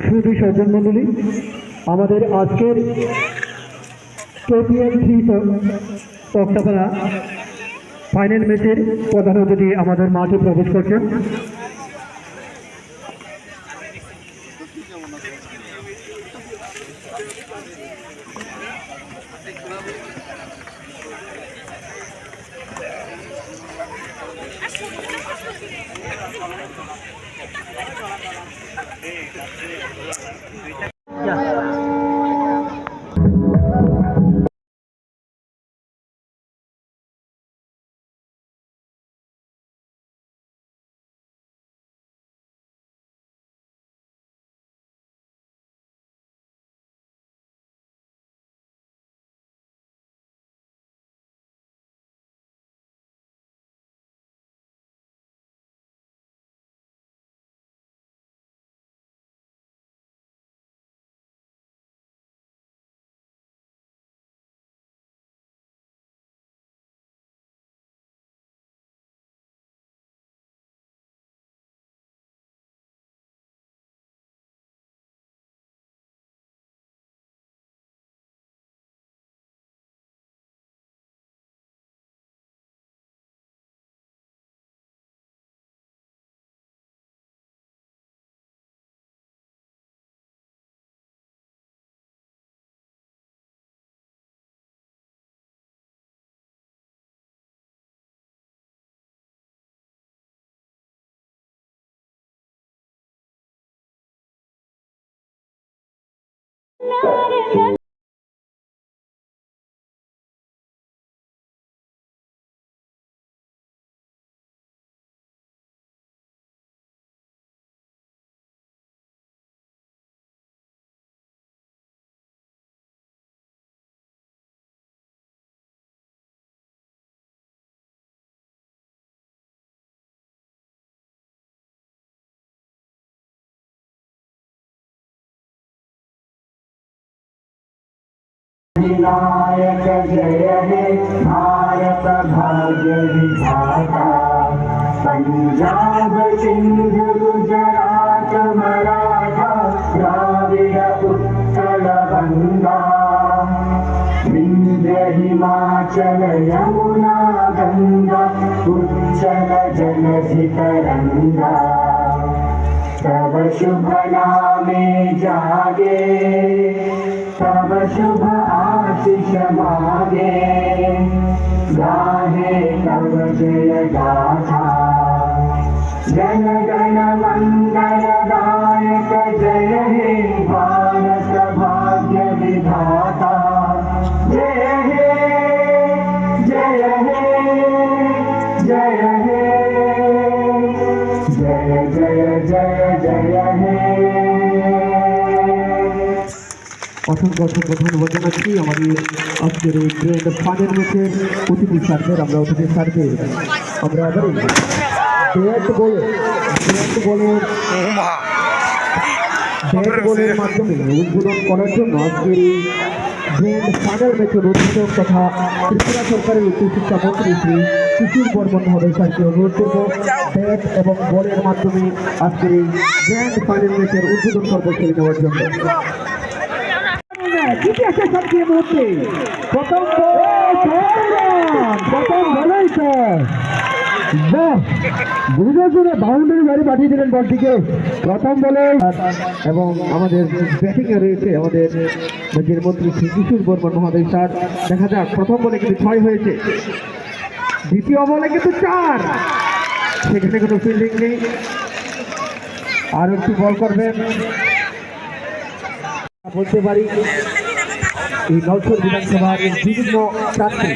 সুধী স্বজন মণ্ডলী, আমাদের আজকের KPL 3 তক্তাপাড়া ফাইনাল ম্যাচের প্রধান অতিথি আমাদের মাঠে প্রবেশ করছেন। विनायक जय हे भारत भाग्य विधाता, पंजाब सिंध गुजरात मराठा द्राविड़ उत्कल गंगा, विंध्य हिमाचल यमुना गंगा उच्चल जलधि तरंगा, तब शुभ नामे जागे तब शुभ आशीष मागे, गाहे तब जय गाथा, जन गण मंगल दायक जय हे भारत भाग्य विधाता, जय हे जय हे जय हे जय जय जय जय हे। অসংখ্য ধন্যবাদ জানাচ্ছি আমাদের আজকের এই গ্র্যান্ড ফাইনাল ম্যাচের অতিথি স্যারদের। আমরা অতিথি স্যারদের আমরা আবারও ব্যাট বলের মাধ্যমে উদ্বোধন করার জন্য আজকের এই গ্র্যান্ড ফাইনাল ম্যাচের উদ্বোধক তথা ত্রিপুরা সরকারের উচ্চশিক্ষা মন্ত্রী শ্রী কিশোর বর্মন মহোদয় স্যারকে অনুরোধ করব ব্যাট এবং বলের মাধ্যমে আজকের এই গ্র্যান্ড ফাইনাল ম্যাচের উদ্বোধন পর্ব ছেড়ে নেওয়ার জন্য। প্রথম বলেই বাউন্ডারি বাড়ি পাঠিয়ে দিলেন বলটিকে প্রথম বলে। এবং আমাদের ব্যাটিং এ রয়েছে আমাদের রাজ্যের মন্ত্রী শ্রী কিশোর বর্মন মহোদয় স্যার। দেখা যাক, প্রথম বলে কিন্তু 6 হয়েছে, দ্বিতীয় বলে কিন্তু 4, সেখানে কোনো ফিল্ডিং নেই। আর একটু বল করবেন বলতে পারি এই নলছড় বিধানসভার বিভিন্ন প্রার্থী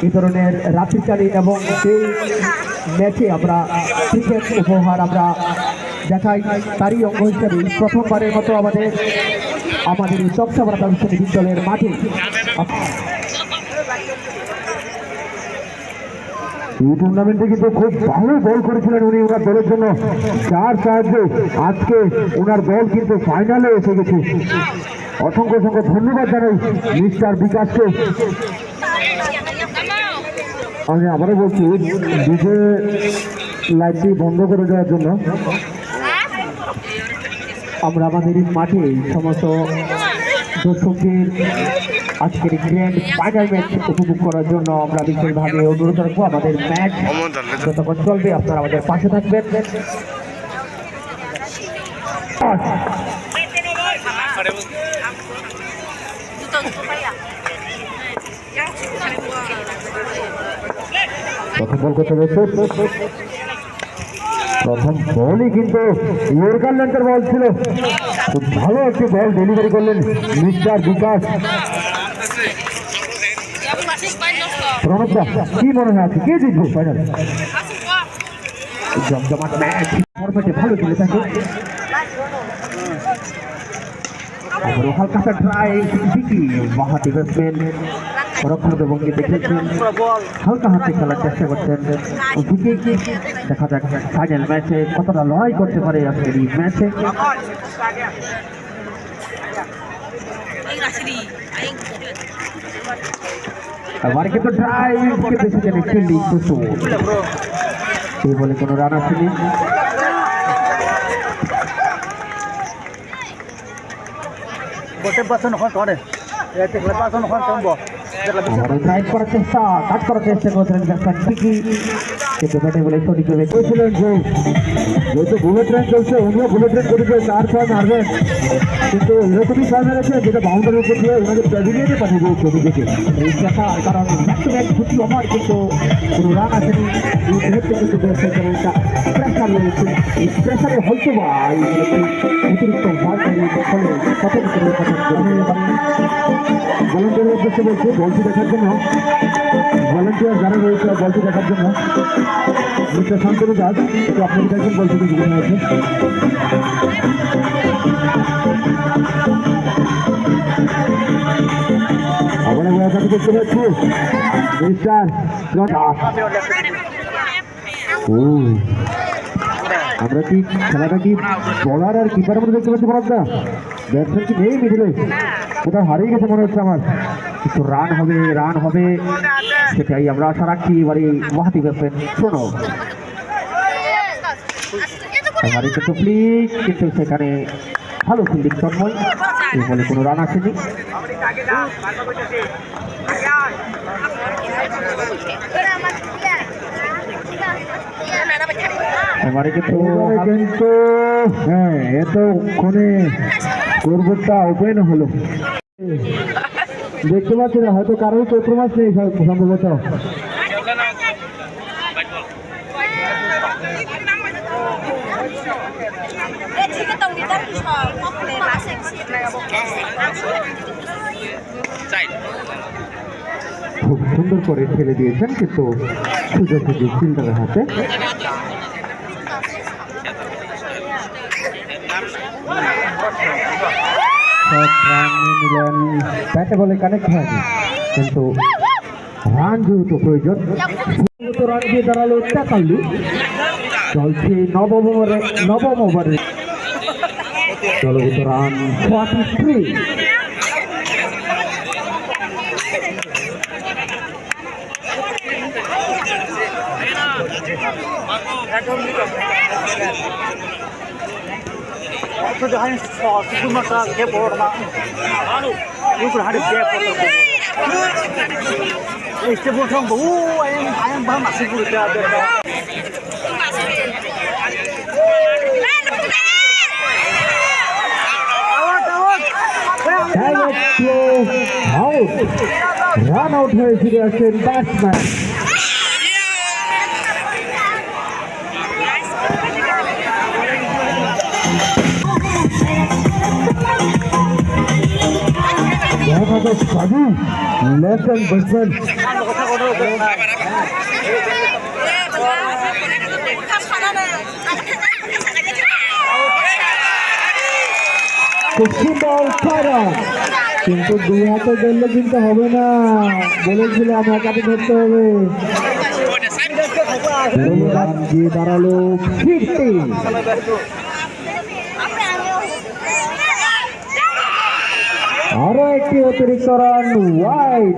এই ধরনের রাত্রিকালীন এবং সেই ম্যাচে আমরা ক্রিকেট উপহার আমরা দেখাই, তারই অঙ্গ হিসাবে প্রথমবারের মতো আমাদের এই তক্তাপাড়া প্রাদেশিক বিদ্যালয়ের মাঠে এই টুর্নামেন্টে কিন্তু খুব ভালো বল করেছিলেন উনি ওনার দলের জন্য, যার সাহায্যে আজকে ওনার দল কিন্তু ফাইনালে এসে গেছে। অসংখ্য ধন্যবাদ জানাই মিস্টার বিকাশকে। আমি আবারও বলছি, ডিজে লাইটটি বন্ধ করে দেওয়ার জন্য। আমরা আমাদের এই মাঠে সমস্ত দর্শকদের আজকের গ্র্যান্ড ফাইনাল ম্যাচ উপভোগ করার জন্য আমরা বিশেষভাবে অনুরোধ রাখবো। আমাদের ম্যাচ যতক্ষণ চলবে আপনারা আমাদের পাশে থাকবেন। প্রথম বল করতে হচ্ছে, প্রথম বলই কিন্তু ইয়র্কার লেন্থের বল ছিল। খুব ভালো একটি বল ডেলিভারি করলেন মিস্টার বিকাশ। প্রণবদা কি মনে হয় আছে কে জিতবে ফাইনাল? জমজমাট ম্যাচ, ফরম্যাটে ভালো খেলে থাকে। হালকা ট্রাই ঠিকই বাহাতি ব্যাটসম্যান রক্ষণ ভঙ্গিতে খেলছেন, হালকা হাতে খেলার চেষ্টা করছেন। দেখা যাক ফাইনাল ম্যাচে কতটা লড়াই করতে পারে আজকের এই ম্যাচে। এবার কিন্তু ড্রাইভ কিন্তু সেখানে ফিল্ডিং প্রচুর, এই বলে কোনো রান আসেনি। ড্রাইভ করার চেষ্টা, কাজ করার চেষ্টা করছিলেন ব্যাটসম্যান ঠিকই, কিন্তু ব্যাটে বলে সঠিকভাবে করেছিলেন যে যেহেতু বুলেট ট্রেন চলছে উনিও বুলেট ট্রেন করেছে 4 ছয় মারবেন, কিন্তু এরকমই ছয় মেরেছে যেটা বাউন্ডারির উপর দিয়ে ওনাকে প্যাভিলিয়নে পাঠিয়ে দিয়েছে দিকে। এই চেষ্টা কারণ ব্যাক টু ব্যাক দুটি ওভার কিন্তু কোনো রান আসেনি। এই মুহূর্তে কিন্তু প্রেশার রয়েছে, এই প্রেশারে হয়তো বা অতিরিক্ত ভার ফলে কত ভলান্টিয়ারের উদ্দেশ্যে বলছে বলটি দেখার জন্য, ভলান্টিয়ার যারা রয়েছে বলটি দেখার জন্য মিস্টার শান্তনু দাস একটু আপনাকে দেখবেন বলটিকে জীবনে আছে। আবার আমরা এখানে দেখতে পাচ্ছি মিস্টার আমরা কি খেলাটা কি বলার আর কিপারের মধ্যে দেখতে পাচ্ছি বলারটা? ব্যাটসম্যান কি নেই মিডিলে, কোথাও হারিয়ে গেছে মনে হচ্ছে আমার। কিন্তু রান হবে, রান হবে সেটাই আমরা আশা রাখছি। এবারে ওয়াহাতি ব্যাটসম্যান প্রণব এবারে কিন্তু প্লিজ, কিন্তু সেখানে ভালো ফিল্ডিং তন্ময়, এই বলে কোনো রান আসেনি। এবারে কিন্তু হ্যাঁ এতক্ষণে করবোটা ওপেন হলো, দেখতে পাচ্ছি না হয়তো কারোর চৈত্র মাস নেই সম্ভবত। খুব সুন্দর করে ঠেলে দিয়েছেন, কিন্তু সুযোগ সুযোগ ফিল্ডারের হাতে। ব্যাটে বলে কানেক্ট হয়নি, কিন্তু রান যেহেতু প্রয়োজন, রান দিয়ে দাঁড়ালো 43। চলছে নবম ওভারে চলবিত রান 43। রান আউট হয়ে ফিরে আসেন ব্যাটসম্যান। লেফট হ্যান্ড ব্যাটসম্যান কিন্তু দুই হাতে ধরলে কিন্তু হবে না, বলেছিলাম এক হাতে ধরতে হবে। গিয়ে দাঁড়ালো 50। আরো একটি অতিরিক্ত রান ওয়াইড।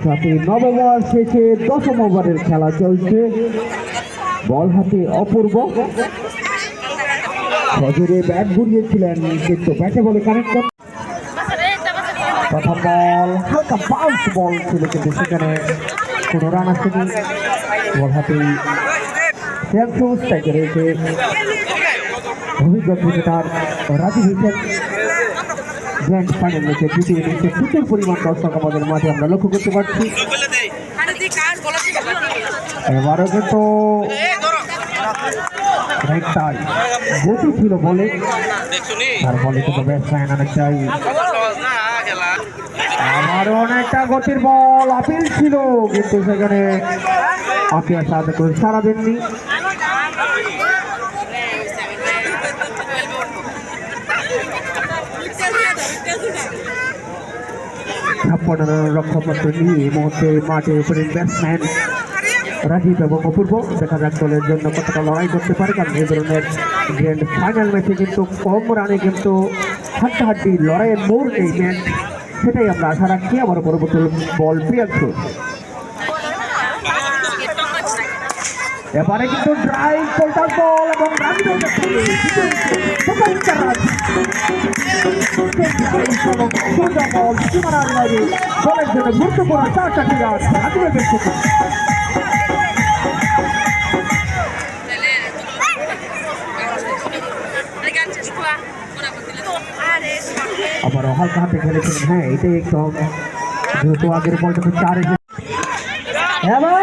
সাথে নবম ওভার শেষে 10ম ওভারের খেলা চলছে। বল হাতে অপূর্ব। সজোরে ব্যাট ঘুরিয়েছিলেন কিন্তু ব্যাটে বলে কানেক্ট করে প্রথম বল হালকা বাউন্স বল ছিল কিন্তু সেখানে কোনো রান আসেনি। বল হাতেই স্ট্রাইকে রয়েছে অভিজ্ঞ ক্রিকেটার রাজু হয়েছেন। গ্র্যান্ড ফাইনাল ম্যাচে দ্বিতীয় ইনিংসে প্রচুর পরিমাণ দর্শক আমাদের মাঠে আমরা লক্ষ্য করতে পারছি। এবারও কিন্তু অনেকটাই গতি ছিল বলে, তার ফলে কিন্তু ব্যাটসম্যান অনেকটাই আমারও অনেকটা গতির বল আপিল ছিল কিন্তু সেখানে আপিয়ার সাথে করে সারা দেননি। ছাপ্পান্ন রানের লক্ষ্যপত্র নিয়ে এই মুহূর্তে মাঠে ওপেনিং ব্যাটসম্যান রাজীব এবং অপূর্ব। দেখা যাক দলের জন্য কতটা লড়াই করতে পারে, কারণ এই ধরনের গ্র্যান্ড ফাইনাল ম্যাচে কিন্তু কম রানে কিন্তু হাড্ডাহাড্ডি লড়াইয়ের মোড় এই ম্যাচ, সেটাই আমরা আশা রাখছি। আবার পরবর্তী বল প্রিয়াংশু, এবারে কিন্তু ড্রাইভ পোল্টার বল এবং দলের জন্য গুরুত্বপূর্ণ 4টি রান রাজীবের ব্যক্তিত্ব। আবারও হালকা হাতে খেলেছিলেন। হ্যাঁ, এটাই একদম যেহেতু আগের বলটা 4 এসে এবার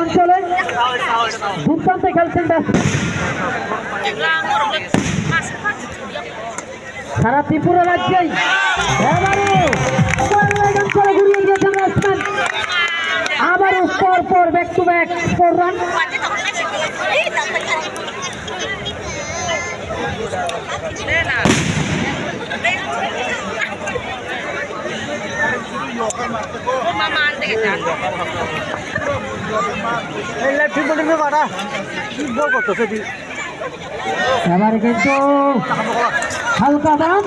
অঞ্চলে দুর্দান্ত খেলছেন সারা ত্রিপুরা রাজ্যেই। ঘুরিয়ে দিয়েছেন ব্যাটসম্যান, আবারও পর ব্যাক টু ব্যাক 4 রান। এবারে কিন্তু হালকা দাম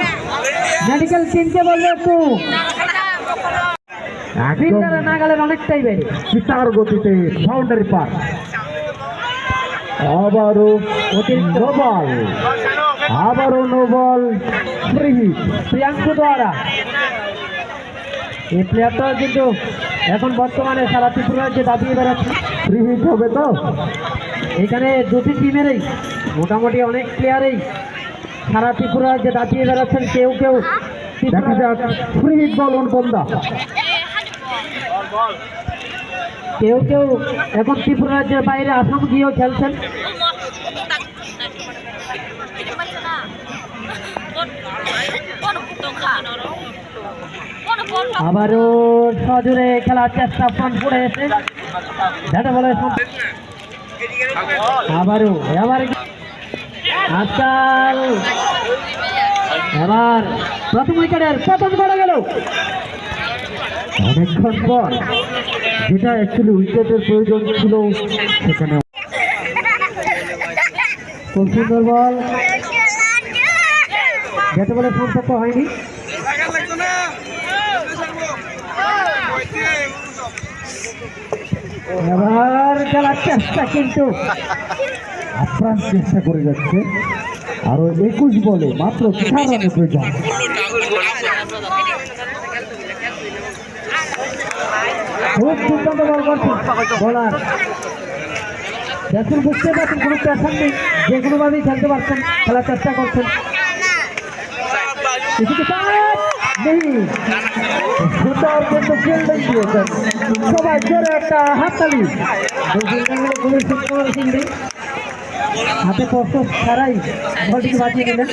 মেডিকেল টিমকে বলবে একটু নাগালের অনেকটাই বেড়ে চিতার গতিতে বাউন্ডারি পার। আবারও নো বল প্রিয়াংশু দ্বারা। এই প্লেয়ারটাও কিন্তু এখন বর্তমানে সারা ত্রিপুরার যে দাবিয়ে বেড়াচ্ছে ফ্রি হিট হবে। তো এখানে দুটি টিমেরই মোটামুটি অনেক প্লেয়ারেই সারা ত্রিপুরার যে দাবিয়ে বেড়াচ্ছেন। কেউ দেখা যাক ফ্রি হিট বল বন্ধা, কেউ এখন ত্রিপুরা রাজ্যের বাইরে আসাম গিয়েও খেলছেন। আবারও সজোরে খেলার চেষ্টা ফ্রন্ট পড়ে এসে ব্যাটে বলে আবারও আজকাল এবার প্রথম উইকেটের প্রথম করে গেল অনেকক্ষণ পর, যেটা অ্যাকচুয়ালি উইকেটের প্রয়োজন ছিল সেখানে। খুব সুন্দর বল, ব্যাটে বলে সম্পর্ক হয়নি। এবার খেলার চেষ্টা কিন্তু আপ্রাণ চেষ্টা করে যাচ্ছে। আরো 21 বলে মাত্র 4 রানের প্রয়োজন। খুব দুর্দান্ত বল করছেন বোলার। দেখুন বুঝতে পারছেন কোনো প্রেশার নেই, যে কোনোভাবেই খেলতে পারছেন, খেলার চেষ্টা করছেন। সুন্দর কিন্তু ফিল্ডিং দিয়েছেন সবাই, জোরে একটা হাততালি। হাতে কষ্ট ছাড়াই বলটিকে বাঁচিয়ে নিলেন।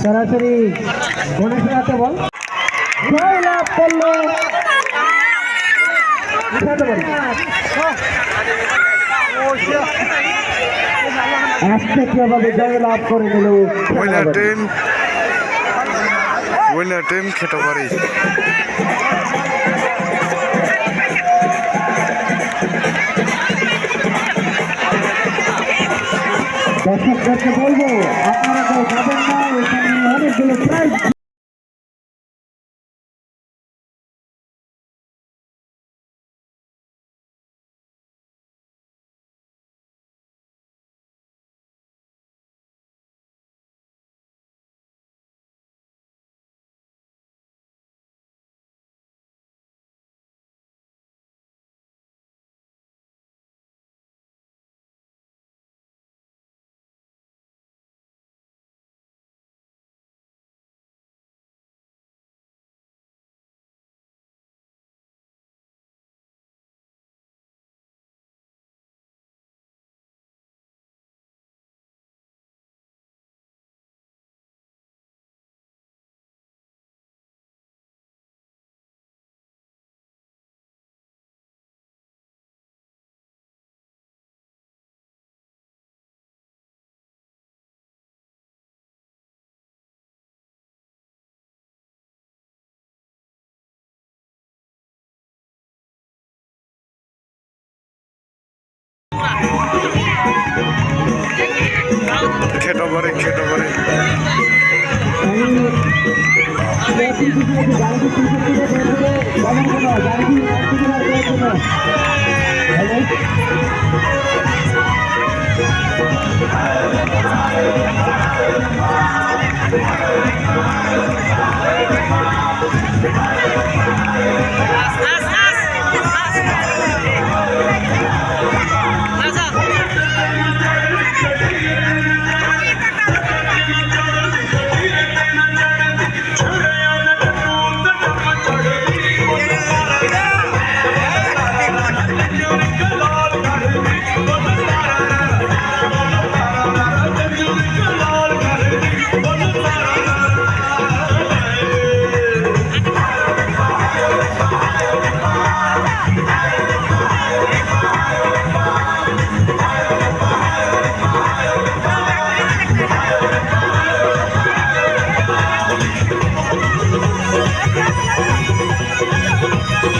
সরাসরি গণেশের হাতে বল লাভ করলো। জয় লাভ করে নিল উইনার টিম খেতাবাড়ি। দর্শকদেরকে বলবো আপনারা কেউ যাবেন না, এখানে অনেকগুলো প্রাইজ খেটো পারে খেটো পারে গাড়ি